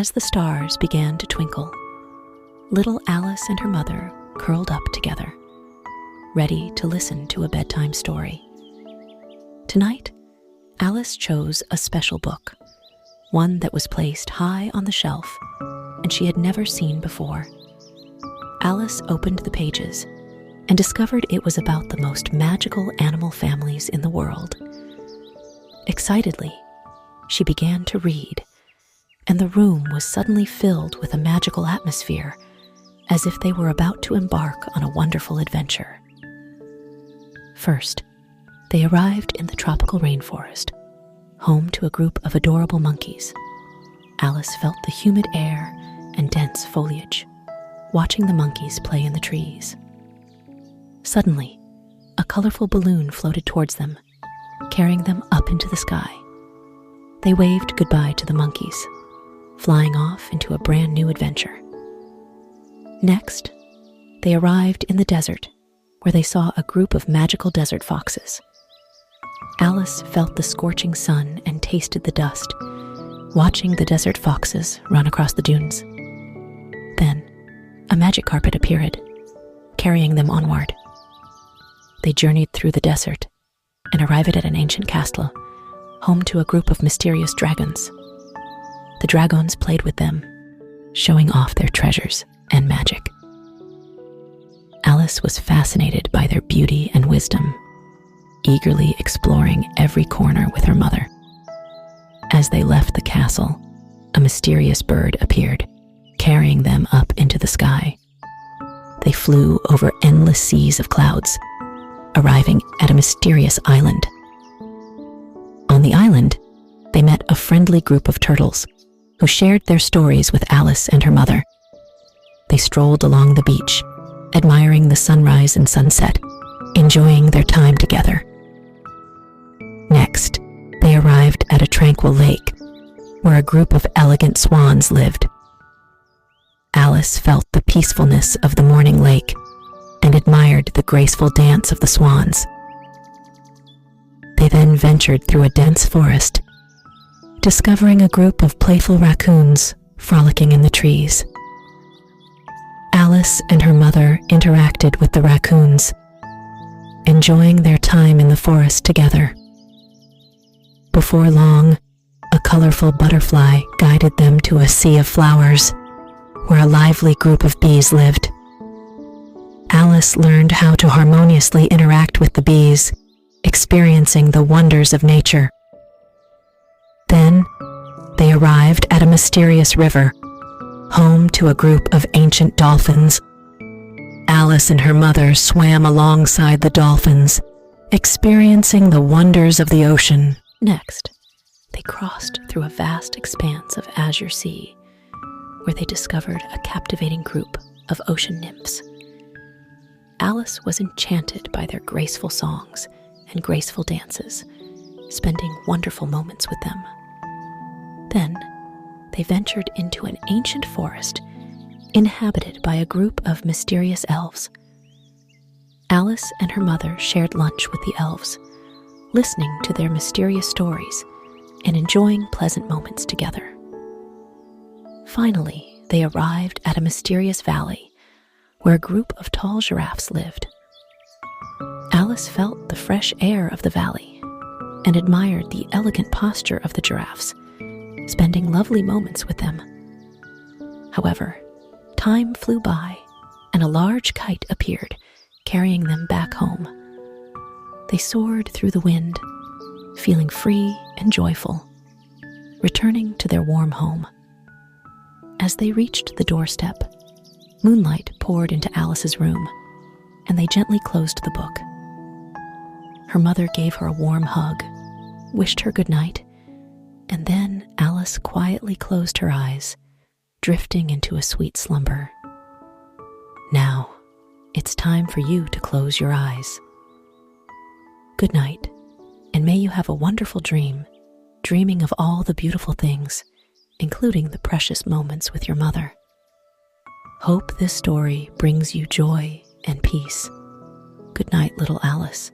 As the stars began to twinkle, little Alice and her mother curled up together, ready to listen to a bedtime story. Tonight, Alice chose a special book, one that was placed high on the shelf and she had never seen before. Alice opened the pages and discovered it was about the most magical animal families in the world. Excitedly, she began to read, and the room was suddenly filled with a magical atmosphere, as if they were about to embark on a wonderful adventure. First, they arrived in the tropical rainforest, home to a group of adorable monkeys. Alice felt the humid air and dense foliage, watching the monkeys play in the trees. Suddenly, a colorful balloon floated towards them, carrying them up into the sky. They waved goodbye to the monkeys, flying off into a brand new adventure. Next, they arrived in the desert, where they saw a group of magical desert foxes. Alice felt the scorching sun and tasted the dust, watching the desert foxes run across the dunes. Then, a magic carpet appeared, carrying them onward. They journeyed through the desert and arrived at an ancient castle, home to a group of mysterious dragons. The dragons played with them, showing off their treasures and magic. Alice was fascinated by their beauty and wisdom, eagerly exploring every corner with her mother. As they left the castle, a mysterious bird appeared, carrying them up into the sky. They flew over endless seas of clouds, arriving at a mysterious island. On the island, they met a friendly group of turtles who shared their stories with Alice and her mother. They strolled along the beach, admiring the sunrise and sunset, enjoying their time together. Next, they arrived at a tranquil lake where a group of elegant swans lived. Alice felt the peacefulness of the morning lake and admired the graceful dance of the swans. They then ventured through a dense forest, discovering a group of playful raccoons frolicking in the trees. Alice and her mother interacted with the raccoons, enjoying their time in the forest together. Before long, a colorful butterfly guided them to a sea of flowers, where a lively group of bees lived. Alice learned how to harmoniously interact with the bees, experiencing the wonders of nature. Then, they arrived at a mysterious river, home to a group of ancient dolphins. Alice and her mother swam alongside the dolphins, experiencing the wonders of the ocean. Next, they crossed through a vast expanse of azure sea, where they discovered a captivating group of ocean nymphs. Alice was enchanted by their graceful songs and graceful dances, spending wonderful moments with them. Then, they ventured into an ancient forest inhabited by a group of mysterious elves. Alice and her mother shared lunch with the elves, listening to their mysterious stories and enjoying pleasant moments together. Finally, they arrived at a mysterious valley where a group of tall giraffes lived. Alice felt the fresh air of the valley and admired the elegant posture of the giraffes, spending lovely moments with them. However, time flew by and a large kite appeared, carrying them back home. They soared through the wind, feeling free and joyful, returning to their warm home. As they reached the doorstep, moonlight poured into Alice's room, and they gently closed the book. Her mother gave her a warm hug, wished her good night, and then Alice quietly closed her eyes, drifting into a sweet slumber. Now, it's time for you to close your eyes. Good night, and may you have a wonderful dream, dreaming of all the beautiful things, including the precious moments with your mother. Hope this story brings you joy and peace. Good night, little Alice.